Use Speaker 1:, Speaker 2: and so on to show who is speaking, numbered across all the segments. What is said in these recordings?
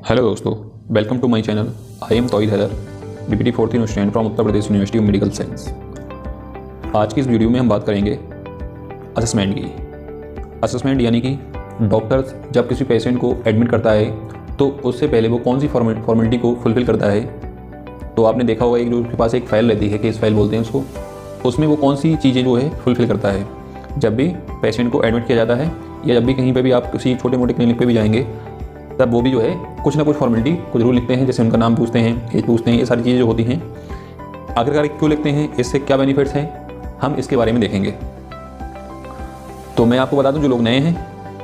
Speaker 1: Hello दोस्तों, welcome to my channel. I am Tauheed Haider, BPT 4th year student from Uttar Pradesh university of medical science. आज की इस video में हम बात करेंगे असेसमेंट की। असेसमेंट यानी कि डॉक्टर जब किसी पेशेंट को एडमिट करता है तो उससे पहले वो कौन सी फॉर्मेलिटी को फुलफिल करता है। तो आपने देखा होगा कि जो उसके पास एक फ़ाइल रहती है, केस फाइल बोलते हैं उसको, उसमें वो कौन सी चीज़ें जो है फुलफिल करता है जब भी पेशेंट को एडमिट किया जाता है, या जब भी कहीं पर भी आप किसी छोटे मोटे क्लिनिक पर भी जाएंगे तब वो भी जो है कुछ ना कुछ फॉर्मेलिटी, कुछ रूल लिखते हैं, जैसे उनका नाम पूछते हैं, एज पूछते हैं, ये सारी चीज़ें जो होती हैं। आखिरकार क्यों लिखते हैं, इससे क्या बेनिफिट्स हैं, हम इसके बारे में देखेंगे। तो मैं आपको बता दूं, जो लोग नए हैं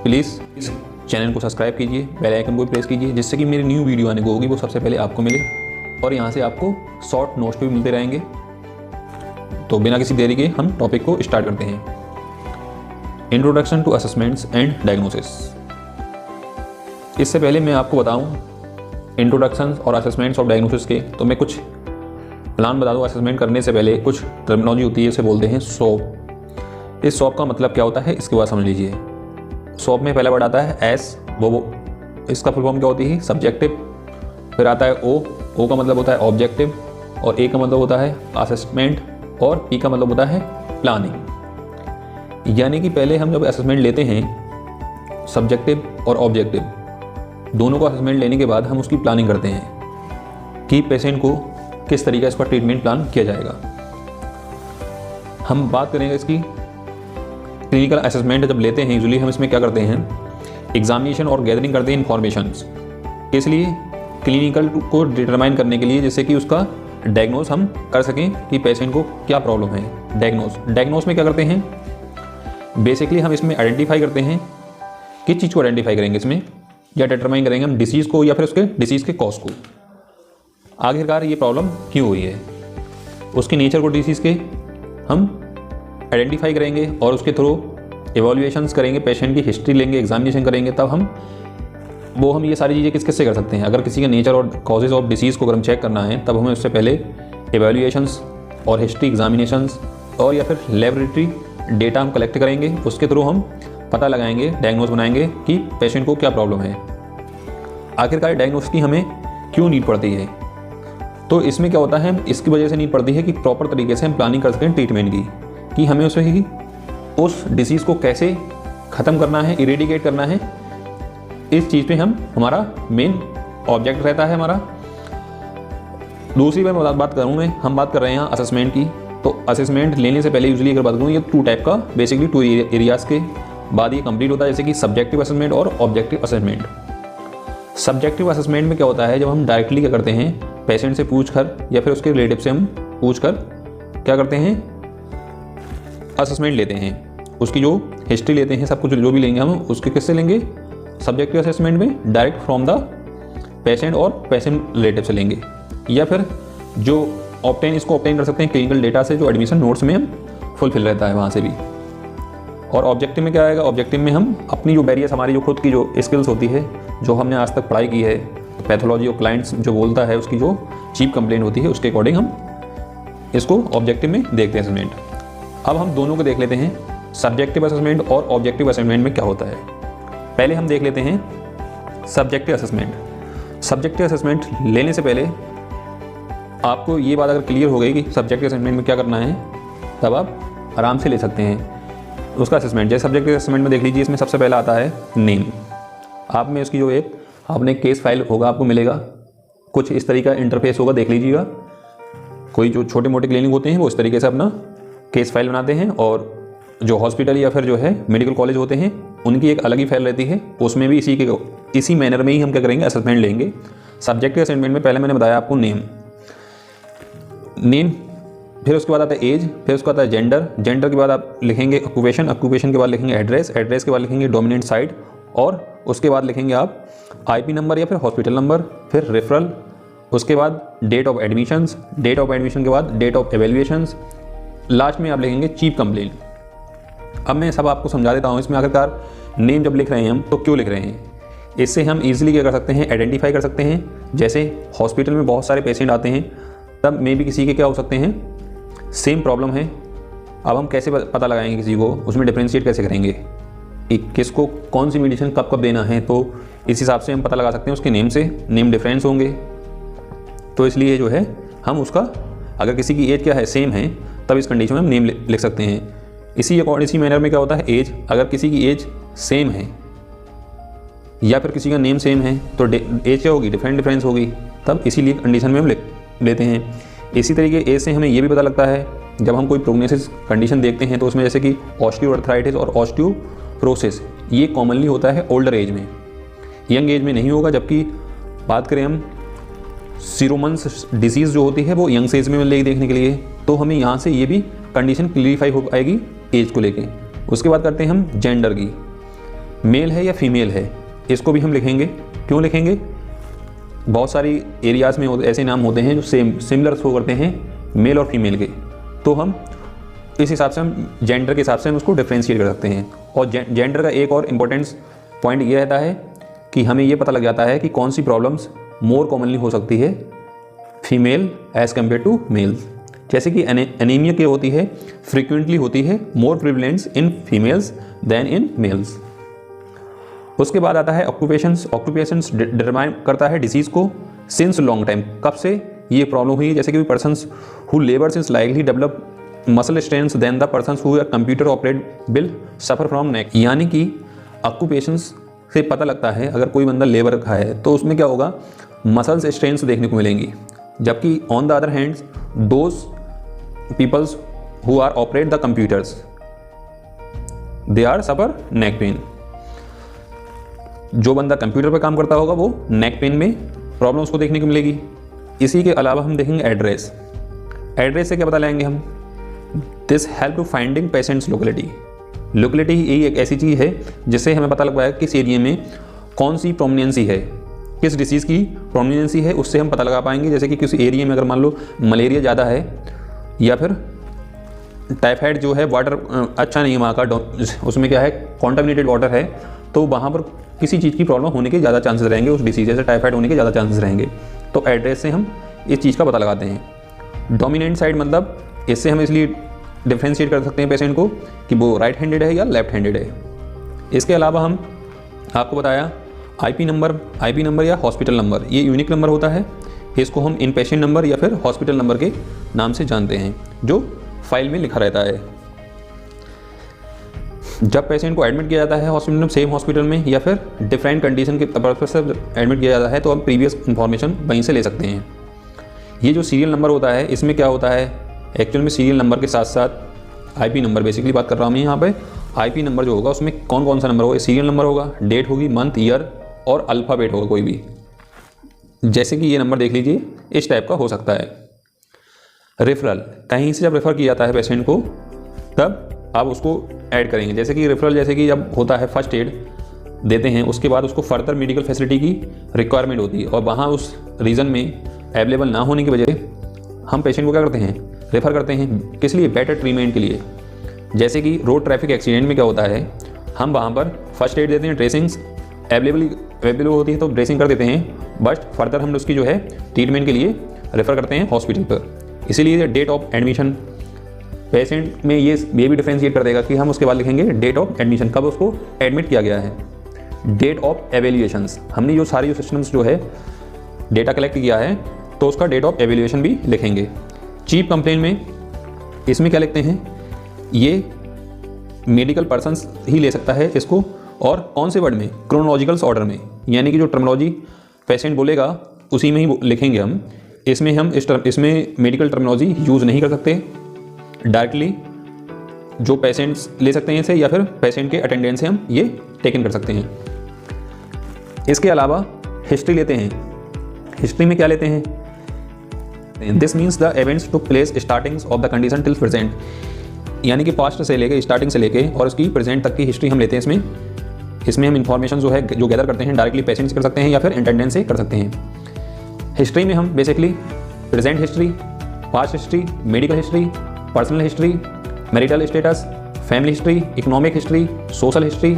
Speaker 1: प्लीज़ इस चैनल को सब्सक्राइब कीजिए, बेल आइकन को भी प्रेस कीजिए, जिससे कि मेरी न्यू वीडियो आने को होगी वो सबसे पहले आपको मिले, और यहाँ से आपको शॉर्ट नोट्स भी मिलते रहेंगे। तो बिना किसी देरी के हम टॉपिक को स्टार्ट करते हैं। Introduction to assessments and diagnosis. इससे पहले मैं आपको बताऊं इंट्रोडक्शन और असेसमेंट्स ऑफ डायग्नोसिस के, तो मैं कुछ प्लान बता दूं। असेसमेंट करने से पहले कुछ टर्मिनोलॉजी होती है, इसे बोलते हैं सॉप। इस सॉप का मतलब क्या होता है इसके बाद समझ लीजिए। सॉप में पहला वर्ड आता है एस, वो इसका फुल फॉर्म क्या होती है, सब्जेक्टिव। फिर आता है ओ का मतलब होता है ऑब्जेक्टिव, और ए का मतलब होता है असेसमेंट, और पी का मतलब होता है प्लानिंग। यानी कि पहले हम जब असेसमेंट लेते हैं, सब्जेक्टिव और ऑब्जेक्टिव दोनों का असेसमेंट लेने के बाद हम उसकी प्लानिंग करते हैं कि पेशेंट को किस तरीके से इसका ट्रीटमेंट प्लान किया जाएगा। हम बात करेंगे इसकी क्लिनिकल असेसमेंट जब लेते हैं, यूजुअली हम इसमें क्या करते हैं, एग्जामिनेशन और गैदरिंग करते हैं इन्फॉर्मेशंस। इसलिए क्लिनिकल को डिटरमाइन करने के लिए, जैसे कि उसका डायग्नोस हम कर सकें कि पेशेंट को क्या प्रॉब्लम है। डायग्नोस में क्या करते हैं, बेसिकली हम इसमें आइडेंटिफाई करते हैं, किस चीज़ को आइडेंटिफाई करेंगे इसमें, या डिटरमाइन करेंगे हम डिसीज़ को या फिर उसके डिसीज़ के कॉज को। आखिरकार ये प्रॉब्लम क्यों हुई है, उसके नेचर को डिसीज़ के हम आइडेंटिफाई करेंगे, और उसके थ्रू एवोल्यूएशंस करेंगे, पेशेंट की हिस्ट्री लेंगे, एग्जामिनेशन करेंगे, तब हम ये सारी चीज़ें किस से कर सकते हैं। अगर किसी का नेचर और कॉजेज ऑफ डिसीज़ को अगर हम चेक करना है, तब हमें उससे पहले एवोल्यूएशंस और हिस्ट्री, एग्जामिनेशंस और या फिर लेबोरेटरी डेटा हम कलेक्ट करेंगे। उसके थ्रू हम पता लगाएंगे, डायग्नोस बनाएंगे कि पेशेंट को क्या प्रॉब्लम है। आखिरकार डायग्नोस की हमें क्यों नीड पड़ती है, तो इसमें क्या होता है, इसकी वजह से नीड पड़ती है कि प्रॉपर तरीके से हम प्लानिंग कर सकें ट्रीटमेंट की, कि हमें उस डिसीज़ को कैसे ख़त्म करना है, इरेडिकेट करना है। इस चीज़ पे हमारा मेन ऑब्जेक्ट रहता है हमारा। दूसरी बात करूँ हम बात कर रहे हैं यहाँ असेसमेंट की। तो असेसमेंट लेने से पहले यूजुअली अगर बात करूँ, ये टू टाइप का, बेसिकली टू एरियाज़ के बाद ये कंप्लीट होता है, जैसे कि सब्जेक्टिव असेसमेंट और ऑब्जेक्टिव असेसमेंट। सब्जेक्टिव असेसमेंट में क्या होता है, जब हम डायरेक्टली क्या करते हैं, पेशेंट से पूछकर या फिर उसके रिलेटिव से हम पूछकर क्या करते हैं, असेसमेंट लेते हैं, उसकी जो हिस्ट्री लेते हैं, सब कुछ जो भी लेंगे हम उसके किससे लेंगे, सब्जेक्टिव असेसमेंट में डायरेक्ट फ्रॉम द पेशेंट और पेशेंट रिलेटिव से लेंगे, या फिर जो इसको ऑब्टेन कर सकते हैं क्लिनिकल डेटा से, जो एडमिशन नोट्स में हम फुलफिल रहता है वहाँ से भी। और ऑब्जेक्टिव में क्या आएगा, ऑब्जेक्टिव में हम अपनी जो बैरियर्स, हमारी जो खुद की जो स्किल्स होती है, जो हमने आज तक पढ़ाई की है, पैथोलॉजी और क्लाइंट्स जो बोलता है, उसकी जो चीप कंप्लेंट होती है, उसके अकॉर्डिंग हम इसको ऑब्जेक्टिव में देखते हैं असेसमेंट। अब हम दोनों को देख लेते हैं, सब्जेक्टिव असेसमेंट और ऑब्जेक्टिव असेसमेंट में क्या होता है। पहले हम देख लेते हैं सब्जेक्टिव असेसमेंट। सब्जेक्टिव असेसमेंट लेने से पहले आपको ये बात अगर क्लियर हो गई कि सब्जेक्टिव असेसमेंट में क्या करना है, तब आप आराम से ले सकते हैं उसका असेसमेंट। जैसे सब्जेक्टिव असेसमेंट में देख लीजिए, इसमें सबसे पहला आता है नेम। आप में उसकी जो एक आपने केस फाइल होगा, आपको मिलेगा, कुछ इस तरीके का इंटरफेस होगा, देख लीजिएगा। कोई जो छोटे मोटे क्लिनिक होते हैं वो इस तरीके से अपना केस फाइल बनाते हैं, और जो हॉस्पिटल या फिर जो है मेडिकल कॉलेज होते हैं उनकी एक अलग ही फाइल रहती है, उसमें भी इसी मैनर में ही हम क्या करेंगे, असेसमेंट लेंगे। सब्जेक्टिव असेसमेंट में पहले मैंने बताया आपको नेम, फिर उसके बाद आता है एज, फिर उसके बाद आता है जेंडर के बाद आप लिखेंगे ऑक्यूपेशन के बाद लिखेंगे एड्रेस के बाद लिखेंगे डोमिनेंट साइट, और उसके बाद लिखेंगे आप आईपी नंबर या फिर हॉस्पिटल नंबर, फिर रेफरल, उसके बाद डेट ऑफ एडमिशन के बाद डेट ऑफ एवेल्युएशंस, लास्ट में आप लिखेंगे चीफ कंप्लेंट। अब मैं सब आपको समझा देता हूँ इसमें। आखिरकार नेम जब लिख रहे हैं हम, तो क्यों लिख रहे हैं, इससे हम ईजिली क्या कर सकते हैं, आइडेंटिफाई कर सकते हैं। जैसे हॉस्पिटल में बहुत सारे पेशेंट आते हैं, तब मे भी किसी के क्या हो सकते हैं, सेम प्रॉब्लम है। अब हम कैसे पता लगाएंगे किसी को, उसमें डिफ्रेंशिएट कैसे करेंगे कि किसको कौन सी मेडिसिन कब कब देना है। तो इस हिसाब से हम पता लगा सकते हैं उसके नेम से, नेम डिफरेंस होंगे, तो इसलिए जो है हम उसका, अगर किसी की एज क्या है सेम है, तब इस कंडीशन में हम नेम लिख सकते हैं। इसी मैनर में क्या होता है, एज, अगर किसी की एज सेम है या फिर किसी का नेम सेम है तो एज क्या होगी, डिफरेंस होगी, तब इसीलिए कंडीशन में हम लिख लेते हैं। इसी तरीके एज से हमें ये भी पता लगता है, जब हम कोई प्रोग्नोसिस कंडीशन देखते हैं तो उसमें जैसे कि ऑस्टियोआर्थराइटिस और ऑस्टियोपोरोसिस, ये कॉमनली होता है ओल्डर एज में, यंग एज में नहीं होगा। जबकि बात करें हम सीरोमन्स डिजीज़ जो होती है वो यंग एज में मिलेगी देखने के लिए, तो हमें यहाँ से ये भी कंडीशन क्लियरिफाई हो पाएगी एज को लेके। उसके बाद करते हैं हम जेंडर की, मेल है या फीमेल है, इसको भी हम लिखेंगे। क्यों लिखेंगे, बहुत सारी एरियाज़ में ऐसे नाम होते हैं जो सिमिलर शो करते हैं मेल और फीमेल के, तो हम इस हिसाब से हम जेंडर के हिसाब से हम उसको डिफ्रेंशिएट कर सकते हैं। और जेंडर का एक और इम्पोर्टेंस पॉइंट ये रहता है कि हमें ये पता लग जाता है कि कौन सी प्रॉब्लम्स मोर कॉमनली हो सकती है female as compared to male. जैसे कि एनीमिया की होती है, फ्रिक्वेंटली होती है, more prevalence in females than in males. उसके बाद आता है ऑक्यूपेशंस डिटरमाइन करता है डिसीज़ को सिंस लॉन्ग टाइम, कब से ये प्रॉब्लम हुई है। जैसे कि persons who labours is likely develop muscle strength than the persons who are computer operate will suffer from neck. यानी कि ऑक्यूपेशंस से पता लगता है अगर कोई बंदा लेबर का है तो उसमें क्या होगा, मसल्स स्ट्रेंथ देखने को मिलेंगी। जबकि on the other hand those peoples who are operate the computers they are suffer neck pain. जो बंदा कंप्यूटर पर काम करता होगा वो नेक पेन में प्रॉब्लम्स को देखने को मिलेगी। इसी के अलावा हम देखेंगे एड्रेस से क्या पता लगाएंगे हम, this help to finding patients locality ही एक ऐसी चीज़ है जिससे हमें पता लग पाएगा किस एरिया में कौन सी प्रोमिनेंसी है, किस डिसीज़ की प्रोमिनेंसी है, उससे हम पता लगा पाएंगे। जैसे कि किसी एरिया में अगर मान लो मलेरिया ज़्यादा है या फिर टाइफाइड जो है वाटर अच्छा नहीं है वहाँ का, उसमें क्या है कॉन्टामिनेटेड वाटर है, तो वहाँ पर किसी चीज़ की प्रॉब्लम होने के ज़्यादा चांसेस रहेंगे, उस डिसीज जैसे टाइफाइड होने के ज़्यादा चांसेस रहेंगे। तो एड्रेस से हम इस चीज़ का पता लगाते हैं। डोमिनेंट साइड मतलब इससे हम इसलिए डिफ्रेंशिएट कर सकते हैं पेशेंट को कि वो राइट हैंडेड है या लेफ्ट हैंडेड है। इसके अलावा हम आपको बताया आईपी नंबर या हॉस्पिटल नंबर, ये यूनिक नंबर होता है, इसको हम इन पेशेंट नंबर या फिर हॉस्पिटल नंबर के नाम से जानते हैं जो फाइल में लिखा रहता है। जब पेशेंट को एडमिट किया जाता है हॉस्पिटल में, सेम हॉस्पिटल में या फिर डिफरेंट कंडीशन के पर्पज से एडमिट किया जाता है, तो हम प्रीवियस इन्फॉर्मेशन वहीं से ले सकते हैं। ये जो सीरियल नंबर होता है इसमें क्या होता है, एक्चुअल में सीरियल नंबर के साथ साथ आईपी नंबर, बेसिकली बात कर रहा हूँ मैं यहाँ पे, आईपी नंबर जो होगा उसमें कौन कौन सा नंबर होगा, सीरियल नंबर होगा, डेट होगी, मंथ, ईयर और अल्फ़ाबेट होगा कोई भी। जैसे कि ये नंबर देख लीजिए, इस टाइप का हो सकता है। रेफरल, कहीं से जब रेफ़र किया जाता है पेशेंट को तब आप उसको ऐड करेंगे। जैसे कि रेफरल, जैसे कि जब होता है फर्स्ट एड देते हैं, उसके बाद उसको फर्दर मेडिकल फैसिलिटी की रिक्वायरमेंट होती है और वहाँ उस रीजन में अवेलेबल ना होने की वजह हम पेशेंट को क्या करते हैं, रेफ़र करते हैं। किस लिए, बेटर ट्रीटमेंट के लिए। जैसे कि रोड ट्रैफिक एक्सीडेंट में क्या होता है, हम वहाँ पर फर्स्ट एड देते हैं, ड्रेसिंग्स अवेलेबल होती है तो ड्रेसिंग कर देते हैं, बट फर्दर हम उसकी जो है ट्रीटमेंट के लिए रेफ़र करते हैं हॉस्पिटल पर। इसीलिए डेट ऑफ एडमिशन पेशेंट में ये भी डिफरेंशिएट कर देगा कि हम उसके बाद लिखेंगे डेट ऑफ एडमिशन, कब उसको एडमिट किया गया है। डेट ऑफ एवेल्यूएशंस, हमने जो सारी सिस्टम्स जो है डेटा कलेक्ट किया है तो उसका डेट ऑफ एवेल्यूएशन भी लिखेंगे। चीफ कंप्लेन में इसमें क्या लिखते हैं, ये मेडिकल पर्सन्स ही ले सकता है इसको, और कौन से वर्ड में, क्रोनोलॉजिकल ऑर्डर में, यानी कि जो टर्मिनोलॉजी पेशेंट बोलेगा उसी में ही लिखेंगे हम। इसमें इसमें मेडिकल टर्मिनोलॉजी यूज़ नहीं कर सकते, डायरेक्टली जो पेशेंट्स ले सकते हैं इसे या फिर पेशेंट के अटेंडेंस से हम ये टेकन कर सकते हैं। इसके अलावा हिस्ट्री लेते हैं। हिस्ट्री में क्या लेते हैं, this means the events took place startings of the condition till present, यानी कि पास्ट से लेके, स्टार्टिंग से लेके और उसकी प्रेजेंट तक की हिस्ट्री हम लेते हैं। इसमें हम इन्फॉर्मेशन जो है जो गैदर करते हैं डायरेक्टली पेशेंट से कर सकते हैं या फिर अटेंडेंस से कर सकते हैं। हिस्ट्री में हम basically present history, past history, medical history, personal history, marital status, family history, economic history, social history,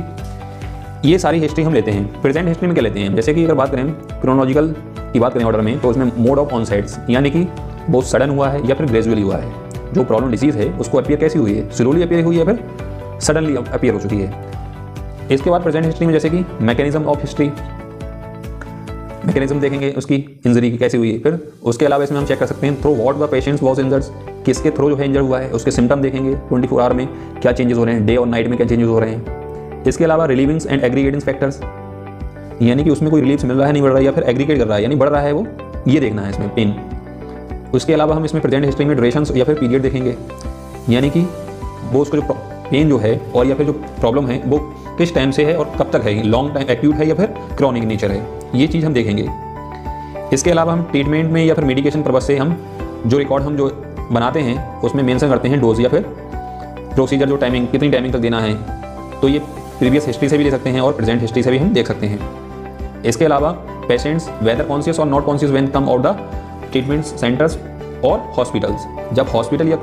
Speaker 1: ये सारी हिस्ट्री हम लेते हैं। प्रेजेंट हिस्ट्री में क्या लेते हैं, जैसे कि अगर बात करें क्रोनोलॉजिकल की बात करें ऑर्डर में, तो उसमें मोड ऑफ ऑनसेट्स, यानी कि बहुत सडन हुआ है या फिर ग्रेजुअली हुआ है, जो प्रॉब्लम डिसीज़ है उसको अपीयर कैसी हुई है, स्लोली अपीयर हुई है या फिर सडनली अपीयर हो चुकी है। इसके बाद प्रेजेंट हिस्ट्री में जैसे कि मैकेनिज्म ऑफ हिस्ट्री, मैकेनिज्म देखेंगे उसकी इंजरी की कैसी हुई है। फिर उसके अलावा इसमें हम चेक कर सकते हैं through what the patient was injured, किसके थ्रू जो है इंजर हुआ है, उसके सिम्टम देखेंगे 24 आवर में क्या चेंजेस हो रहे हैं, डे और नाइट में क्या चेंजेस हो रहे हैं। इसके अलावा रिलीविंग्स एंड एग्रीगेटिंग फैक्टर्स, यानी कि उसमें कोई रिलीफ मिल रहा है नहीं बढ़ रहा है, या फिर एग्रीगेट कर रहा है यानी बढ़ रहा है वो, ये देखना है इसमें पेन। उसके अलावा हम इसमें प्रेजेंट हिस्ट्री में ड्यूरेशन या फिर पीरियड देखेंगे, यानी कि वो उसको जो पेन जो है और या फिर जो प्रॉब्लम है वो किस टाइम से है और कब तक है, लॉन्ग टाइम एक्यूट है या फिर क्रॉनिक नेचर है, ये चीज़ हम देखेंगे। इसके अलावा हम ट्रीटमेंट में या फिर मेडिकेशन पर्पज से हम जो रिकॉर्ड हम जो बनाते हैं उसमें मेंशन करते हैं डोज या फिर प्रोसीजर, जो टाइमिंग कितनी टाइमिंग तक देना है, तो ये प्रीवियस हिस्ट्री से भी ले सकते हैं और प्रेजेंट हिस्ट्री से भी हम देख सकते हैं। इसके अलावा पेशेंट्स वेदर कॉन्शियस और not conscious when come out the treatment centres और हॉस्पिटल्स, जब हॉस्पिटल या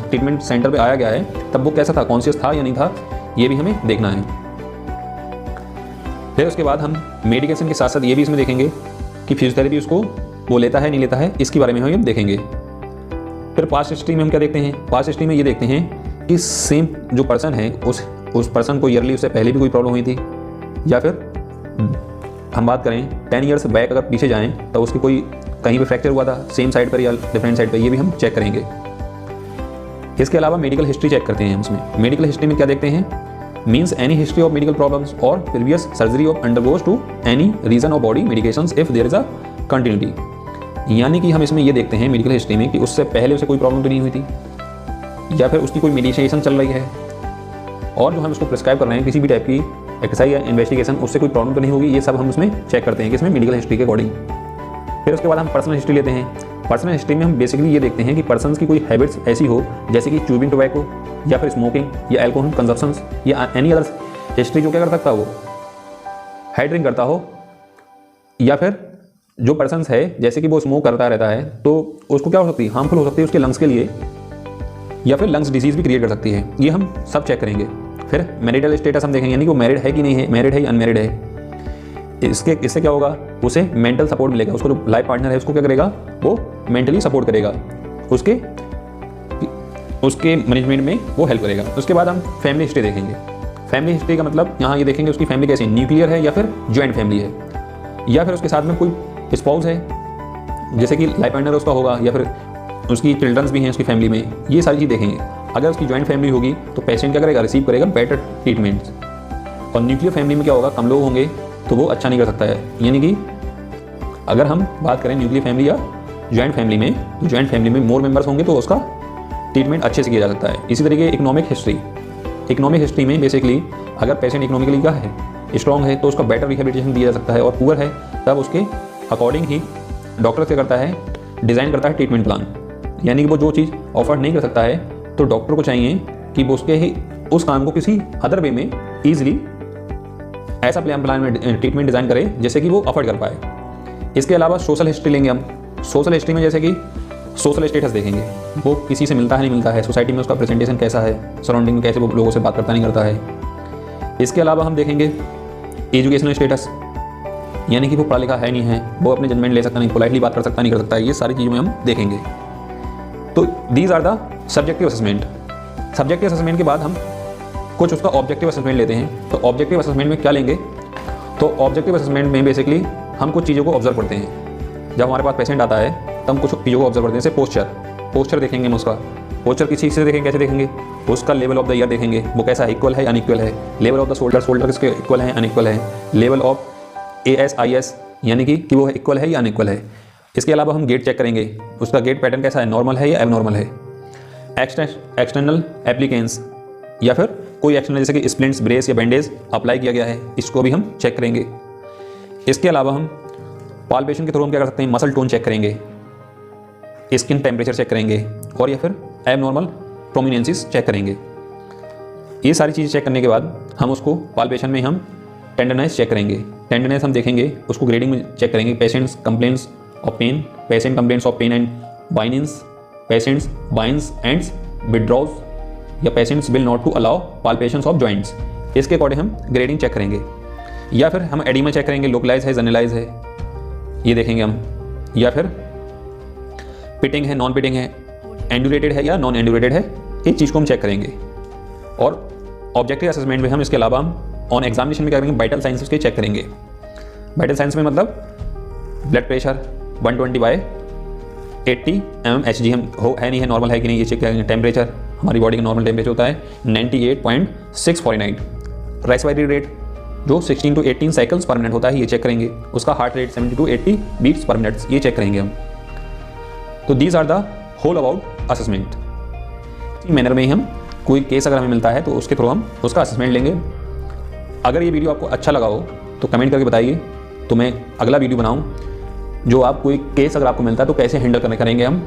Speaker 1: ट्रीटमेंट सेंटर पे आया गया है तब वो कैसा था, कॉन्शियस था या नहीं था, ये भी हमें देखना है। फिर उसके बाद हम मेडिकेशन के साथ साथ ये भी इसमें देखेंगे कि फिजियोथेरेपी उसको वो लेता है नहीं लेता है, इसके बारे में हम देखेंगे। फिर पास्ट हिस्ट्री में हम क्या देखते हैं, पास्ट हिस्ट्री में ये देखते हैं कि सेम जो पर्सन है उस पर्सन को ईयरली उससे पहले भी कोई प्रॉब्लम हुई थी, या फिर हम बात करें 10 ईयर्स बैक अगर पीछे जाएं तो उसकी कोई कहीं पे फ्रैक्चर हुआ था सेम साइड पर या डिफरेंट साइड पर, ये भी हम चेक करेंगे। इसके अलावा मेडिकल हिस्ट्री चेक करते हैं हम इसमें। मेडिकल हिस्ट्री में क्या देखते हैं, means any history of medical problems और previous surgery of undergoes to any reason of body medications if there is a continuity, यानी कि हम इसमें ये देखते हैं मेडिकल हिस्ट्री में कि उससे पहले उसे कोई प्रॉब्लम तो नहीं हुई थी या फिर उसकी कोई मेडिकेशन चल रही है, और जो हम उसको प्रिस्क्राइब कर रहे हैं किसी भी टाइप की एक्सरसाइज या इन्वेस्टिगेशन, उससे कोई प्रॉब्लम तो नहीं होगी, ये सब हम उसमें चेक करते हैं कि इसमें मेडिकल हिस्ट्री के अकॉर्डिंग। फिर उसके बाद हम पर्सनल हिस्ट्री लेते हैं। पर्सनल हिस्ट्री में हम बेसिकली ये देखते हैं कि पर्सन की कोई हैबिट्स ऐसी हो जैसे कि च्यूबिंग टोबैको या फिर स्मोकिंग या अल्कोहल कंजप्शंस या एनी अदर हिस्ट्री जो क्या कर सकता हो, हाई ड्रिंक करता हो, या फिर जो पर्सन है जैसे कि वो स्मोक करता रहता है तो उसको क्या हो सकती है, हार्मफुल हो सकती है उसके लंग्स के लिए, या फिर लंग्स डिजीज भी क्रिएट कर सकती है, ये हम सब चेक करेंगे। फिर मैरिटल स्टेटस हम देखेंगे, यानी कि वो मैरिड है कि नहीं है, मैरिड है या अनमैरिड है। इससे क्या होगा, उसे मेंटल सपोर्ट मिलेगा, उसको जो लाइफ पार्टनर है उसको क्या करेगा, वो मेंटली सपोर्ट करेगा, उसके मैनेजमेंट में वो हेल्प करेगा। उसके बाद हम फैमिली हिस्ट्री देखेंगे। फैमिली हिस्ट्री का मतलब यहाँ ये देखेंगे उसकी फैमिली कैसी है, न्यूक्लियर है या फिर जॉइंट फैमिली है, या फिर उसके साथ में कोई स्पाउस है जैसे कि लाइफ पार्टनर उसका होगा, या फिर उसकी चिल्ड्रंस भी हैं उसकी फैमिली में, ये सारी चीज़ देखेंगे। अगर उसकी जॉइंट फैमिली होगी तो पेशेंट क्या करेगा, रिसीव करेगा बेटर ट्रीटमेंट्स, और न्यूक्लियर फैमिली में क्या होगा, कम लोग होंगे तो वो अच्छा नहीं कर सकता है। यानी कि अगर हम बात करें न्यूक्लियर फैमिली या जॉइंट फैमिली में, तो जॉइंट फैमिली में मोर मेंबर्स होंगे तो उसका ट्रीटमेंट अच्छे से किया जा सकता है। इसी तरीके इकोनॉमिक हिस्ट्री में बेसिकली अगर पेशेंट इकोनॉमिकली क्या है, स्ट्रॉन्ग है, तो उसका बेटर रिहेबिलिटेशन दिया जा सकता है, और पुअर है तब उसके अकॉर्डिंग ही डॉक्टर क्या करता है, डिज़ाइन करता है ट्रीटमेंट प्लान। यानी कि वो जो चीज़ ऑफर नहीं कर सकता है तो डॉक्टर को चाहिए कि वो उसके ही उस काम को किसी अदर वे में ईजिली ऐसा प्लान में ट्रीटमेंट डिज़ाइन करे जैसे कि वो अफोर्ड कर पाए। इसके अलावा सोशल हिस्ट्री लेंगे हम। सोशल हिस्ट्री में जैसे कि सोशल स्टेटस देखेंगे, वो किसी से मिलता है नहीं मिलता है, सोसाइटी में उसका प्रेजेंटेशन कैसा है, सराउंडिंग में कैसे वो लोगों से बात करता नहीं करता है। इसके अलावा हम देखेंगे एजुकेशनल स्टेटस, यानी कि वो पढ़ा लिखा है नहीं है, वो अपने जजमेंट ले सकता नहीं, पोलाइटली बात कर सकता नहीं कर सकता है, ये सारी चीज़ों में हम देखेंगे। तो these are the subjective assessment. Subjective assessment के बाद हम कुछ उसका ऑब्जेक्टिव असेसमेंट लेते हैं। तो ऑब्जेक्टिव असेसमेंट में क्या लेंगे, तो ऑब्जेक्टिव असेसमेंट में बेसिकली हम कुछ चीज़ों को ऑब्जर्व करते हैं। जब हमारे पास पेशेंट आता है तो हम कुछ चीज़ों को ऑब्जर्व करते हैं, जैसे पोस्चर देखेंगे हम उसका। पोस्चर किसी चीज़ से देखेंगे, कैसे देखेंगे, उसका लेवल ऑफ द ईयर देखेंगे, वो कैसा है, इक्वल है या अनइक्वल है। लेवल ऑफ द शोल्डर किसके इक्वल है अनइक्वल है। लेवल ऑफ AS यानी कि वो इक्वल है या अनइक्वल है। इसके अलावा हम गेट चेक करेंगे, उसका गेट पैटर्न कैसा है, नॉर्मल है या एबनॉर्मल है। एक्सटर्नल एप्लीकेंस या फिर कोई एक्सटर्नल जैसे कि स्प्लिंट्स, ब्रेस या बैंडेज अप्लाई किया गया है, इसको भी हम चेक करेंगे। इसके अलावा हम पाल्पेशन के थ्रू हम क्या कर सकते हैं, मसल टोन चेक करेंगे, स्किन टेम्परेचर चेक करेंगे, और या फिर एबनॉर्मल प्रोमिनेंसेस चेक करेंगे। ये सारी चीज़ें चेक करने के बाद हम उसको पाल्पेशन में हम टेंडरनेस चेक करेंगे। टेंडरनेस हम देखेंगे, उसको ग्रेडिंग में चेक करेंगे। Patients complaints of pain and बाइनिंस, पेशेंट्स बाइंस एंड विड्रॉज, या patients will not to allow palpations of joints. इसके अकॉर्डिंग हम ग्रेडिंग चेक करेंगे। या फिर हम एडिमा चेक करेंगे, लोकलाइज है जनरलाइज है, ये देखेंगे हम। या फिर पिटिंग है नॉन पिटिंग है, एंडुलेटेड है या नॉन एंडुलेटेड है, इस चीज़ को हम चेक करेंगे। और ऑब्जेक्टिव असेसमेंट में हम इसके अलावा हम ऑन एग्जामिनेशन में क्या करेंगे, वाइटल साइंस के चेक करेंगे। वाइटल साइंस में मतलब ब्लड प्रेशर 120/80 mmHg हम है नहीं है, नॉर्मल है कि नहीं ये चेक करेंगे। टेम्परेचर, हमारी बॉडी का नॉर्मल टेम्परेचर होता है 98.6 फॉरेनहाइट। रेस्पिरेटरी रेट जो 16 to 18 साइकिल्स पर मिनट होता है ये चेक करेंगे। उसका heart rate 70 to 80 beats per minute ये चेक करेंगे हम। तो these are the whole about assessment. इसी मैनर में ही हम कोई केस अगर हमें मिलता है तो उसके थ्रू हम उसका असेसमेंट लेंगे। अगर ये वीडियो आपको अच्छा लगा हो तो कमेंट करके बताइए, तो मैं अगला वीडियो बनाऊँ जो आप कोई केस अगर आपको मिलता है तो कैसे हैंडल करेंगे हम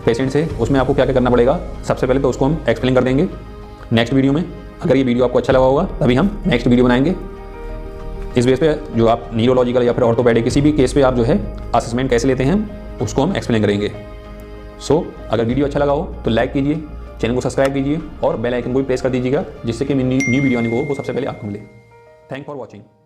Speaker 1: पेशेंट से, उसमें आपको क्या क्या करना पड़ेगा सबसे पहले तो उसको हम एक्सप्लेन कर देंगे नेक्स्ट वीडियो में। अगर ये वीडियो आपको अच्छा लगा होगा तभी हम नेक्स्ट वीडियो बनाएंगे। इस बेस पे जो आप न्यूरोलॉजिकल या फिर ऑर्थोपेडिक किसी भी केस पे आप जो है असेसमेंट कैसे लेते हैं उसको हम एक्सप्लेन करेंगे। सो अगर वीडियो अच्छा लगा हो तो लाइक कीजिए, चैनल को सब्सक्राइब कीजिए और बेल आइकन को भी प्रेस कर दीजिएगा, जिससे कि न्यू वीडियो आने को सबसे पहले आपको मिले। Thank for watching.